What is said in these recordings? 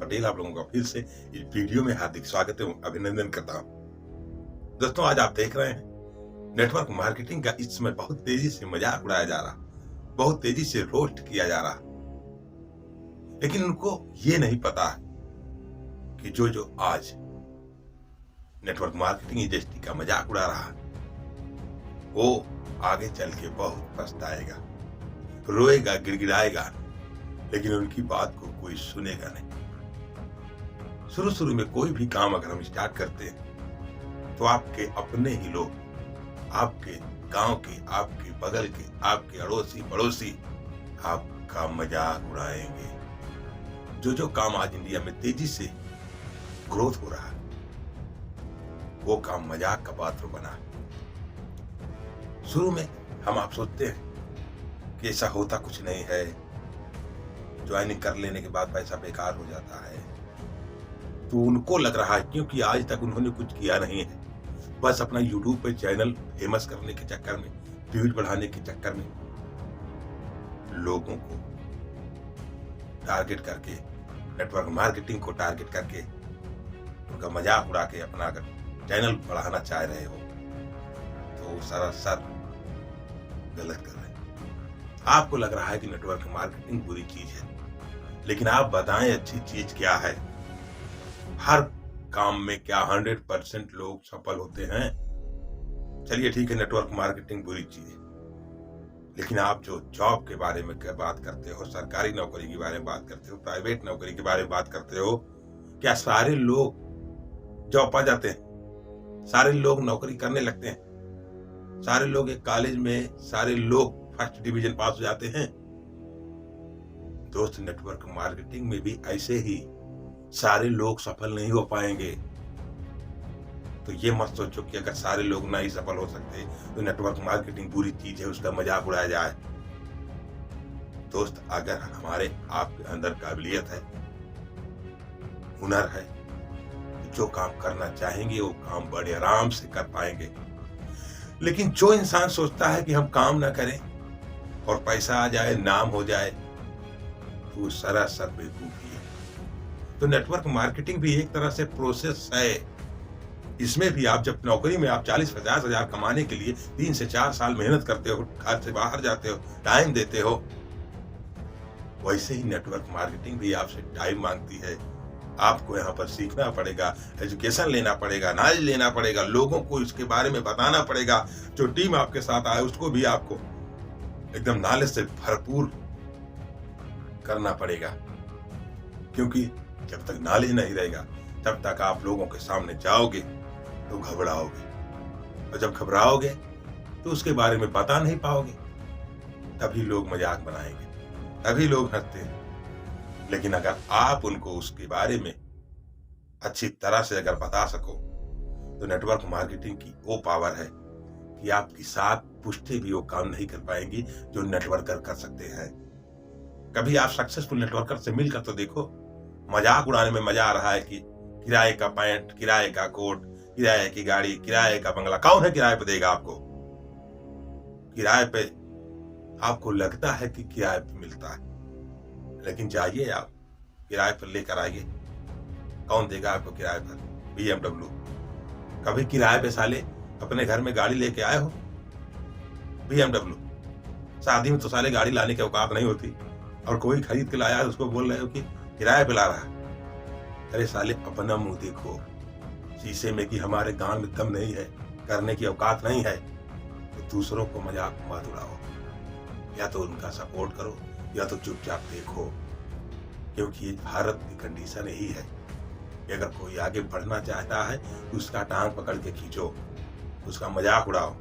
पटेल आप लोगों का फिर से इस वीडियो में हार्दिक स्वागत एवं अभिनंदन करता हूं। दोस्तों, आज आप देख रहे हैं नेटवर्क मार्केटिंग का इस समय बहुत तेजी से मजाक उड़ाया जा रहा, बहुत तेजी से रोस्ट किया जा रहा, लेकिन उनको ये नहीं पता कि जो आज नेटवर्क मार्केटिंग इंडस्ट्री का मजाक उड़ा रहा, वो आगे चल के बहुत पछताएगा, रोएगा, गिड़गिड़ाएगा, लेकिन उनकी बात को कोई सुनेगा नहीं। शुरू में कोई भी काम अगर हम स्टार्ट करते हैं तो आपके अपने ही लोग, आपके गांव के, आपके बगल के, आपके अड़ोसी पड़ोसी आपका मजाक उड़ाएंगे। जो काम आज इंडिया में तेजी से ग्रोथ हो रहा है, वो काम मजाक का पात्र बना। शुरू में आप सोचते हैं कि ऐसा होता कुछ नहीं है, ज्वाइनिंग कर लेने के बाद पैसा बेकार हो जाता है, तो उनको लग रहा है क्योंकि आज तक उन्होंने कुछ किया नहीं है, बस अपना यूट्यूब पे चैनल फेमस करने के चक्कर में, व्यूज बढ़ाने के चक्कर में लोगों को टारगेट करके, नेटवर्क मार्केटिंग को टारगेट करके उनका मजाक उड़ा के अपना अगर चैनल बढ़ाना चाह रहे हो तो सरासर गलत कर रहे हैं। आपको लग रहा है कि नेटवर्क मार्केटिंग बुरी चीज है, लेकिन आप बताएं अच्छी चीज क्या है। हर काम में क्या 100% लोग सफल होते हैं? चलिए ठीक है, नेटवर्क मार्केटिंग बुरी चीज है, लेकिन आप जो जॉब के बारे में बात करते हो, सरकारी नौकरी के बारे में बात करते हो, प्राइवेट नौकरी के बारे में बात करते हो, क्या सारे लोग जॉब पा जाते हैं? सारे लोग नौकरी करने लगते हैं? सारे लोग एक कॉलेज में, सारे लोग फर्स्ट डिवीजन पास हो जाते हैं? दोस्त, नेटवर्क मार्केटिंग में भी ऐसे ही सारे लोग सफल नहीं हो पाएंगे। तो ये मत सोचो कि अगर सारे लोग नहीं सफल हो सकते तो नेटवर्क मार्केटिंग बुरी चीज है, उसका मजाक उड़ाया जाए। दोस्त, अगर हमारे आपके अंदर काबिलियत है, हुनर है, तो जो काम करना चाहेंगे वो काम बड़े आराम से कर पाएंगे। लेकिन जो इंसान सोचता है कि हम काम ना करें और पैसा आ जाए, नाम हो जाए, तो वो सरासर बेवकूफी है। तो नेटवर्क मार्केटिंग भी एक तरह से प्रोसेस है। इसमें भी आप जब नौकरी में आप 40-50 हजार कमाने के लिए 3 से 4 साल मेहनत करते हो, घर से बाहर जाते हो, टाइम देते हो, वैसे ही नेटवर्क मार्केटिंग भी आपसे टाइम मांगती है। आपको यहाँ पर सीखना पड़ेगा, एजुकेशन लेना पड़ेगा, नॉलेज लेना पड़ेगा, लोगों को इसके बारे में बताना पड़ेगा। जो टीम आपके साथ आए उसको भी आपको एकदम नॉलेज से भरपूर करना पड़ेगा, क्योंकि जब तक नॉलेज नहीं रहेगा तब तक आप लोगों के सामने जाओगे तो घबराओगे, और जब घबराओगे तो उसके बारे में बता नहीं पाओगे, तभी लोग मजाक बनाएंगे, तभी लोग हंसते हैं। लेकिन अगर आप उनको उसके बारे में अच्छी तरह से अगर बता सको तो नेटवर्क मार्केटिंग की वो पावर है कि आपकी 7 पुश्ते भी वो काम नहीं कर पाएंगी जो नेटवर्कर कर सकते हैं। कभी आप सक्सेसफुल नेटवर्कर से मिलकर तो देखो। मजाक उड़ाने में मजा आ रहा है कि किराए का पैंट, किराए का कोट, किराए की गाड़ी, किराए का बंगला। कौन है किराए पे देगा आपको? किराए पे आपको लगता है कि किराए पे मिलता है, लेकिन जाइए आप किराए पर लेकर आइए, कौन देगा आपको किराए पर? BMW। कभी किराए पे साले अपने घर में गाड़ी लेके आए हो? BMW। शादी में तो साले गाड़ी लाने की औकात नहीं होती, और कोई खरीद के लाया है उसको बोल रहे हो कि किराए पे ला रहा है। अरे साले, अपना मुंह देखो शीशे में कि हमारे गांव में दम नहीं है, करने की औकात नहीं है, तो दूसरों को मजाक मत उड़ाओ। या तो उनका सपोर्ट करो या तो चुपचाप देखो, क्योंकि ये भारत की कंडीशन यही है कि अगर कोई आगे बढ़ना चाहता है तो उसका टांग पकड़ के खींचो, उसका मजाक उड़ाओ।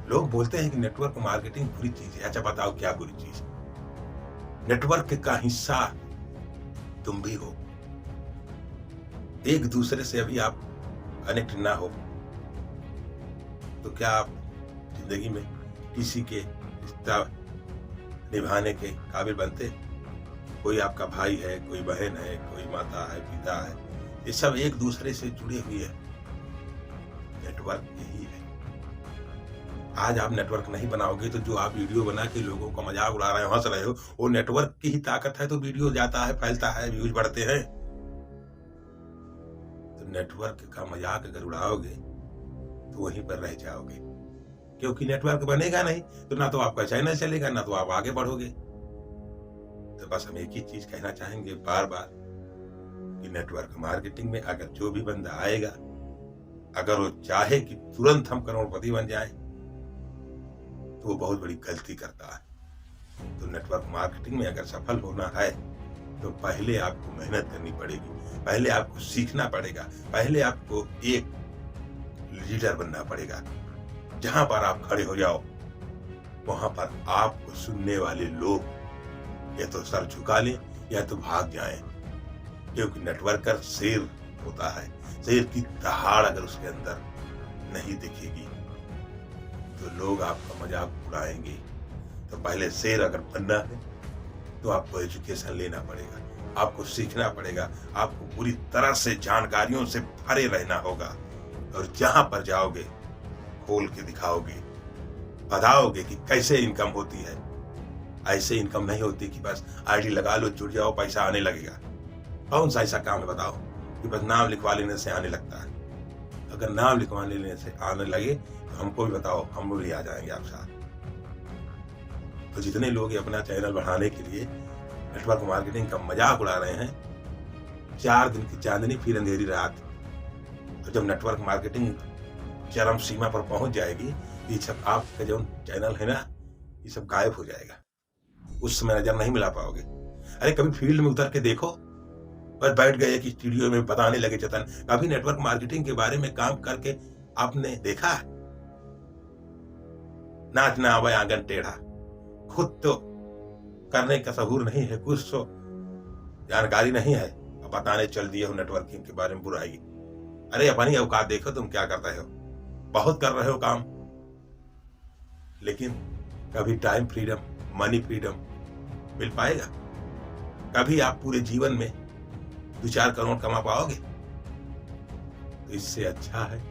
लोग बोलते हैं कि नेटवर्क मार्केटिंग बुरी चीज है। अच्छा बताओ, क्या बुरी चीज है? नेटवर्क का हिस्सा तुम भी हो। एक दूसरे से अभी आप कनेक्ट ना हो तो क्या आप जिंदगी में किसी के रिश्ता निभाने के काबिल बनते? कोई आपका भाई है, कोई बहन है, कोई माता है, पिता है, ये सब एक दूसरे से जुड़े हुए हैं। नेटवर्क यही है। आज आप नेटवर्क नहीं बनाओगे तो जो आप वीडियो बना के लोगों का मजाक उड़ा रहे हो, हंस रहे हो, वो नेटवर्क की ही ताकत है। तो वीडियो जाता है, फैलता है, व्यूज बढ़ते हैं। तो नेटवर्क का मजाक अगर उड़ाओगे तो वहीं पर रह जाओगे, क्योंकि नेटवर्क बनेगा नहीं तो ना तो आपका चैनल चलेगा, ना तो आप आगे बढ़ोगे। तो बस हम एक ही चीज कहना चाहेंगे बार बार कि नेटवर्क मार्केटिंग में अगर जो भी बंदा आएगा, अगर वो चाहे कि तुरंत हम करोड़पति बन जाएं, तो वो बहुत बड़ी गलती करता है। तो नेटवर्क मार्केटिंग में अगर सफल होना है तो पहले आपको मेहनत करनी पड़ेगी, पहले आपको सीखना पड़ेगा, पहले आपको एक लीडर बनना पड़ेगा। जहां पर आप खड़े हो जाओ वहां पर आपको सुनने वाले लोग या तो सर झुका लें या तो भाग जाएं, क्योंकि नेटवर्कर शेर होता है। शेर की दहाड़ अगर उसके अंदर नहीं दिखेगी तो लोग आपका मजाक उड़ाएंगे। तो पहले शेर अगर बनना है तो आपको एजुकेशन लेना पड़ेगा, आपको सीखना पड़ेगा, आपको पूरी तरह से जानकारियों से भरे रहना होगा। और जहां पर जाओगे खोल के दिखाओगे, बताओगे कि कैसे इनकम होती है। ऐसे इनकम नहीं होती कि बस आईडी लगा लो, जुड़ जाओ, पैसा आने लगेगा। कौन सा ऐसा काम है बताओ कि बस नाम लिखवा लेने से आने लगता है? अगर नाम लिखवा लेने से आने लगे तो हमको भी बताओ, हम भी आ जाएंगे आप साथ। तो जितने लोग अपना चैनल बढ़ाने के लिए नेटवर्क मार्केटिंग का मजाक उड़ा रहे हैं, 4 दिन की चांदनी फिर अंधेरी रात। तो जब नेटवर्क मार्केटिंग चरम सीमा पर पहुंच जाएगी, ये सब आपका जो चैनल है ना, ये सब गायब हो जाएगा। उस समय नजर नहीं मिला पाओगे। अरे कभी फील्ड में उतर के देखो, बस बैठ गए कि स्टूडियो में बताने लगे चतन। कभी नेटवर्क मार्केटिंग के बारे में काम करके आपने देखा है? नाचना आवे आंगन टेढ़ा, खुद तो करने का सहूर नहीं है, कुछ तो जानकारी नहीं है, अब बताने चल दिए हो नेटवर्किंग के बारे में बुराई। अरे अपनी औकात देखो, तुम क्या कर रहे हो, बहुत कर रहे हो काम, लेकिन कभी टाइम फ्रीडम, मनी फ्रीडम मिल पाएगा? कभी आप पूरे जीवन में 2-4 करोड़ कमा पाओगे? तो इससे अच्छा है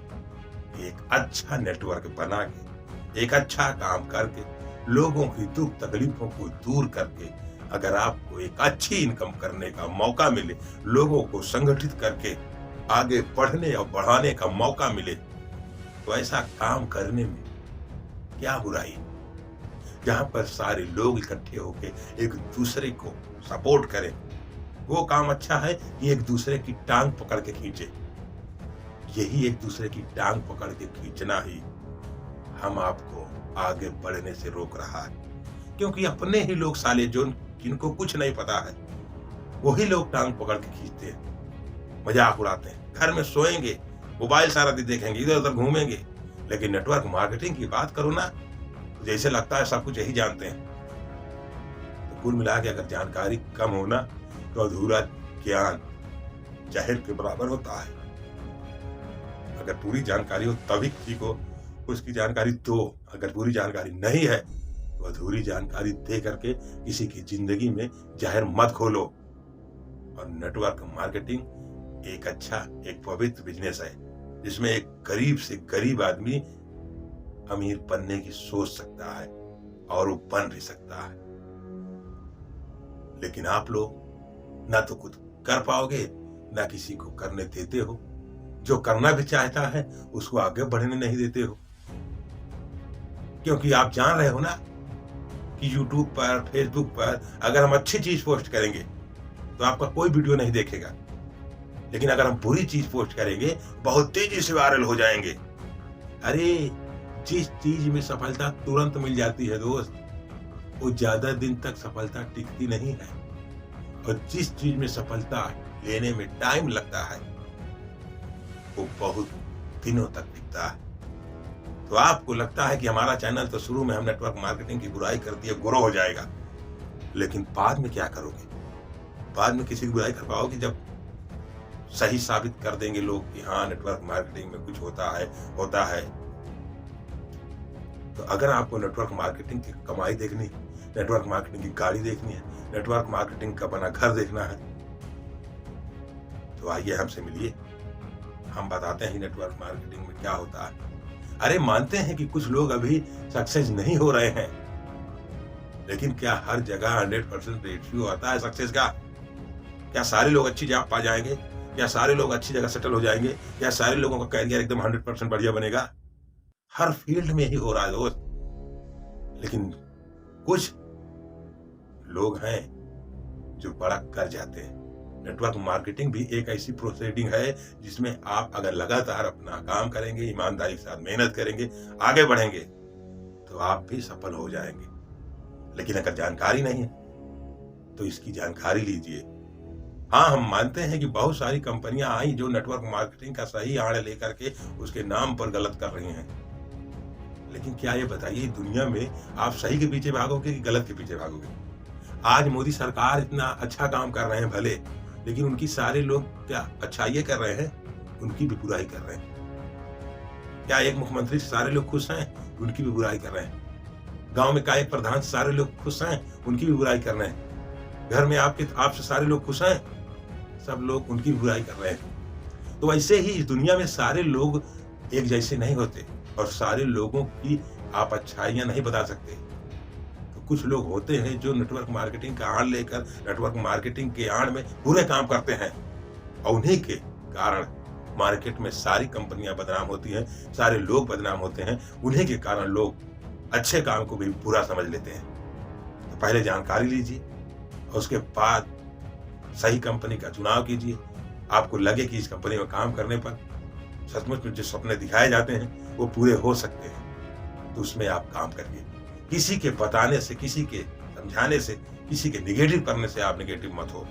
एक अच्छा नेटवर्क बना के, एक अच्छा काम करके, लोगों की दुख तकलीफों को दूर करके, अगर आपको एक अच्छी इनकम करने का मौका मिले, लोगों को संगठित करके आगे बढ़ने और बढ़ाने का मौका मिले, तो ऐसा काम करने में क्या बुराई? जहां पर सारे लोग इकट्ठे होकर एक दूसरे को सपोर्ट करें, वो काम अच्छा है कि एक दूसरे की टांग पकड़ के खींचे। यही एक दूसरे की टांग पकड़ के खींचना ही हम आपको आगे बढ़ने से रोक रहा है, क्योंकि अपने ही लोग साले जो जिनको कुछ नहीं पता है, वही लोग टांग पकड़ के खींचते हैं, मजाक उड़ाते हैं, घर में सोएंगे, मोबाइल सारा दिन देखेंगे, इधर उधर घूमेंगे। लेकिन नेटवर्क मार्केटिंग की बात करो ना, तो जैसे लगता है सब कुछ यही जानते हैं। तो कुल मिला के अगर जानकारी कम होना तो अधूरा ज्ञान जहर के बराबर होता है। अगर पूरी जानकारी हो तभी किसी को उसकी जानकारी दो, अगर पूरी जानकारी नहीं है तो अधूरी जानकारी दे करके किसी की जिंदगी में जहर मत खोलो। और नेटवर्क मार्केटिंग एक अच्छा, एक पवित्र बिजनेस है, जिसमें एक गरीब से गरीब आदमी अमीर बनने की सोच सकता है और वो बन भी सकता है। लेकिन आप लोग ना तो खुद कर पाओगे, ना किसी को करने देते हो। जो करना भी चाहता है उसको आगे बढ़ने नहीं देते हो, क्योंकि आप जान रहे हो ना कि YouTube पर, Facebook पर अगर हम अच्छी चीज पोस्ट करेंगे तो आपका कोई वीडियो नहीं देखेगा, लेकिन अगर हम बुरी चीज पोस्ट करेंगे बहुत तेजी से वायरल हो जाएंगे। अरे जिस चीज में सफलता तुरंत मिल जाती है दोस्त, वो ज्यादा दिन तक सफलता टिकती नहीं है, और जिस चीज में सफलता लेने में टाइम लगता है वो बहुत दिनों तक टिकता है। तो आपको लगता है कि हमारा चैनल तो शुरू में हम नेटवर्क मार्केटिंग की बुराई कर दिए, ग्रो हो जाएगा, लेकिन बाद में क्या करोगे? बाद में किसी की बुराई कर पाओगे जब सही साबित कर देंगे लोग कि हाँ नेटवर्क मार्केटिंग में कुछ होता है। तो अगर आपको नेटवर्क मार्केटिंग की कमाई देखनी, नेटवर्क मार्केटिंग की गाड़ी देखनी है, नेटवर्क मार्केटिंग का बना घर देखना है, तो आइए हमसे मिलिए, हम बताते हैं नेटवर्क मार्केटिंग में क्या होता है। अरे मानते हैं कि कुछ लोग अभी सक्सेस नहीं हो रहे हैं, लेकिन क्या हर जगह 100% रेशियो आता है सक्सेस का? क्या सारे लोग अच्छी जॉब पा जाएंगे? क्या सारे लोग अच्छी जगह सेटल हो जाएंगे? क्या सारे लोगों का करियर एकदम 100% बढ़िया बनेगा? हर फील्ड में ही हो रहा है दोस्त। लेकिन कुछ लोग हैं जो बड़ा कर जाते हैं। नेटवर्क मार्केटिंग भी एक ऐसी प्रोसीडिंग है जिसमें आप अगर लगातार अपना काम करेंगे, ईमानदारी के साथ मेहनत करेंगे, आगे बढ़ेंगे, तो आप भी सफल हो जाएंगे। लेकिन अगर जानकारी नहीं है तो इसकी जानकारी लीजिए। हाँ, हम मानते हैं कि बहुत सारी कंपनियां आई जो नेटवर्क मार्केटिंग का सही आड़ लेकर के उसके नाम पर गलत कर रही हैं। लेकिन क्या ये बताइए, दुनिया में आप सही के पीछे भागोगे कि गलत के पीछे भागोगे? आज मोदी सरकार इतना अच्छा काम कर रहे हैं भले, लेकिन उनकी सारे लोग क्या अच्छाई कर रहे हैं? उनकी भी बुराई कर रहे हैं। क्या एक मुख्यमंत्री से सारे लोग खुश हैं? उनकी भी बुराई कर रहे हैं। गांव में का एक प्रधान से सारे लोग खुश हैं? उनकी भी बुराई कर रहे हैं। घर में आपसे सारे लोग खुश हैं? सब लोग उनकी बुराई कर रहे हैं। तो ऐसे ही इस दुनिया में सारे लोग एक जैसे नहीं होते और सारे लोगों की आप अच्छाइयां नहीं बता सकते। तो कुछ लोग होते हैं जो नेटवर्क मार्केटिंग का आड़ लेकर नेटवर्क मार्केटिंग के आड़ में बुरे काम करते हैं और उन्हीं के कारण मार्केट में सारी कंपनियां बदनाम होती हैं, सारे लोग बदनाम होते हैं। उन्हीं के कारण लोग अच्छे काम को भी बुरा समझ लेते हैं। तो पहले जानकारी लीजिए और उसके बाद सही कंपनी का चुनाव कीजिए। आपको लगे कि इस कंपनी में काम करने पर सचमुच में जो सपने दिखाए जाते हैं वो पूरे हो सकते हैं, तो उसमें आप काम करिए। किसी के बताने से, किसी के समझाने से, किसी के निगेटिव करने से आप निगेटिव मत हो।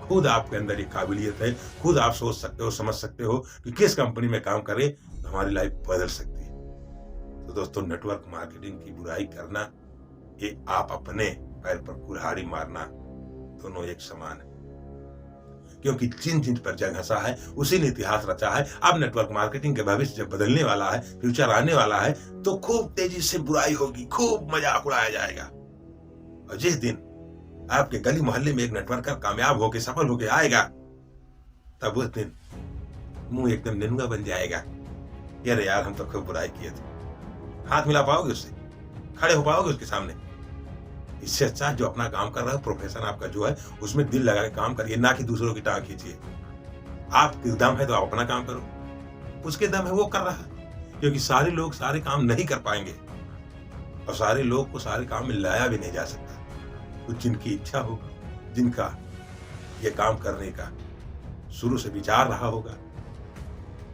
खुद आपके अंदर ये काबिलियत है, खुद आप सोच सकते हो, समझ सकते हो कि किस कंपनी में काम करें तो हमारी लाइफ बदल सकती है। तो दोस्तों, नेटवर्क मार्केटिंग की बुराई करना, ये आप अपने पैर पर कुल्हाड़ी मारना, दोनों एक समान है। क्योंकि जिन जिन पर जंग हंसा है उसी ने इतिहास रचा है। अब नेटवर्क मार्केटिंग के भविष्य जब बदलने वाला है, फ्यूचर आने वाला है, तो खूब तेजी से बुराई होगी, खूब मजाक उड़ाया जाएगा। और जिस दिन आपके गली मोहल्ले में एक नेटवर्कर कामयाब होके सफल होके आएगा, तब उस दिन मुंह एकदम निनुआ बन जाएगा। यार हम तो खूब बुराई किए थे। हाथ मिला पाओगे उससे? खड़े हो पाओगे उसके सामने? इससे अच्छा जो अपना काम कर रहा है, प्रोफेशन आपका जो है, उसमें दिल लगा के काम करिए, ना कि दूसरों की टांग खींचिए। आपके दम है तो आप अपना काम करो, उसके दम है वो कर रहा है। क्योंकि सारे लोग सारे काम नहीं कर पाएंगे और सारे लोग को सारे काम में लाया भी नहीं जा सकता। कुछ जिनकी इच्छा होगी, जिनका ये काम करने का शुरू से विचार रहा होगा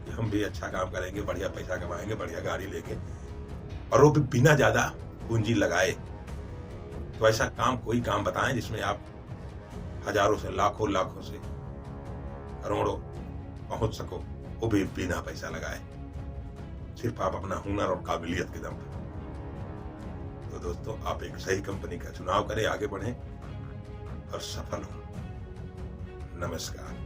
कि हम भी अच्छा काम करेंगे, बढ़िया पैसा कमाएंगे, बढ़िया गाड़ी लेके, और वो भी बिना ज्यादा पूंजी लगाए, तो ऐसा काम, कोई काम बताएं जिसमें आप हजारों से, लाखों से, करोड़ों पहुंच सको, वो भी बिना पैसा लगाए, सिर्फ आप अपना हुनर और काबिलियत के दम पर। तो दोस्तों, आप एक सही कंपनी का चुनाव करें, आगे बढ़ें और सफल हो। नमस्कार।